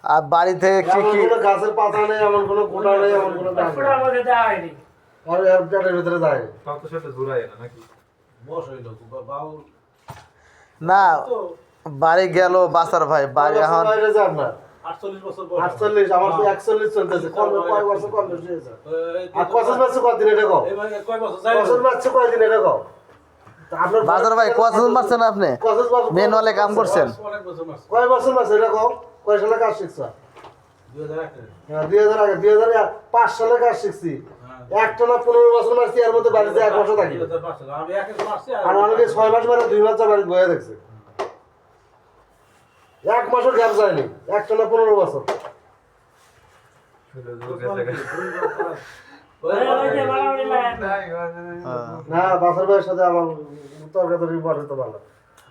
আর বাড়ি থেকে কি কি গাছের পাতা নেই, এমন কোনো গোটা নেই, এমন কোনো দাম নেই। আমাকে দেওয়া হয়নি। আর এর পেটের ভিতরে যায় কত সাথে জোড়ায় না নাকি? বস হইল বাবু না বাড়ি গেল বাসার ভাই বাড়ি এখন বাইরে যান না 48 বছর বয়স। 48 আমার তো 41 চলতেছে কয় বছর কম বেশি হয়েছে আর কসস বাচ্চা কতদিন এটা কও এই ভাই কয় বছর যায়? কসস বাচ্চা কয়দিন এটা কও আপনার বাজার ভাই কতদিন মারছেন আপনি কসস বাচ্চা মেনুয়ালে কাম করছেন অনেক বছর মাস। কয় বছর মাস এটা কও কয় সালে কাজ শিখছো 2001 হ্যাঁ 2000 আগে 2005 সালে কাজ শিখছি একটা না 15 বছর মাসি এর মধ্যে বাড়িতে এক বছর থাকি 2005 সালে আমি এক মাস আসছি আর অনেকে 6 মাস মানে 2 মাস বাড়ি বয়ে দেখছে এক মাসও গ্যাপ যায়নি একটা না 15 বছর না বাসার ভাইয়ের সাথে আমার তর্কাতর্কি বসে তো ভালো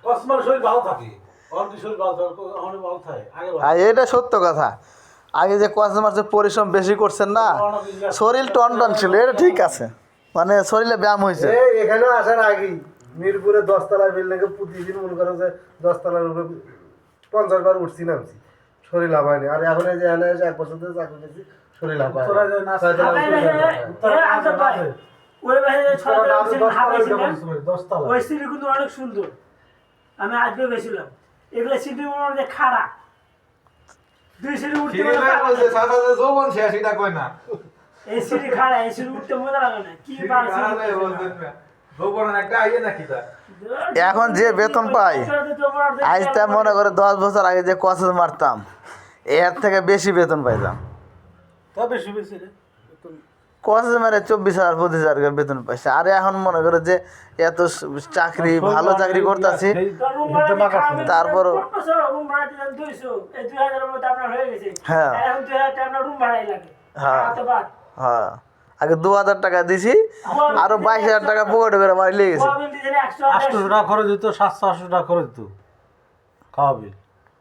কসমার শরীর ভালো থাকে। অনেক শরীর ভালো থাকে, অনেক ভালো থাকে। আগে ভালো। আর এটা সত্য কথা আগে যে কয়েক মাসে পরিশ্রম বেশি করছেন না শরীর টন ছিল এটা ঠিক আছে মানে শরীরে ব্যায়াম হয়েছে এই এখানে আসার আগেই মিরপুরে 10 তলায় বিল্ডিংয়ে প্রতিদিন মনে করো যে 10 তলার উপরে 50 বার উঠছি নামছি শরীর লাভ হয়নি আর এখন এই যে এনে এসে 1 বছর ধরে চাকরি করছি শরীর লাভ হয় তোরা যে নাচ ওই বাইরে ছয়টা হাঁপাইছিলাম 10 তলা। ওই সিঁড়ি কিন্তু অনেক সুন্দর আমি আজকে গেছিলাম এগুলো সিঁড়ি মনে খাড়া 2 সিঁড়ি উঠতে মনে বলছে সাথে যৌবন শেষ এটা কয় না। এই সিঁড়ি খাড়া এই সিঁড়ি উঠতে মজা লাগে না কি পারছি যৌবনের একটা আইয়ে নাকি তা? এখন যে বেতন পাই আজ তা মনে করে 10 বছর আগে যে কসে মারতাম এর থেকে বেশি বেতন পাইতাম তা বেশি বেশি রে। কসে মারে 24,000 25,000 করে বেতন পাইছে আর এখন মনে করে যে এত চাকরি ভালো চাকরি করতেছি তারপর রুম ভাড়া দিলাম 200 এই 2000 এর মধ্যে আপনার হয়ে গেছে হ্যাঁ। এখন 2000 টাকা রুম ভাড়াই লাগে হ্যাঁ। হাতে বাদ হ্যাঁ আগে 2,000 টাকা দিছি আরো 22,000 টাকা পকেটে করে মারি লেগেছে মোবাইল দিলে 100 800 টাকা খরচ দিত, 700-800 টাকা খরচ দিত খাওয়া বিল।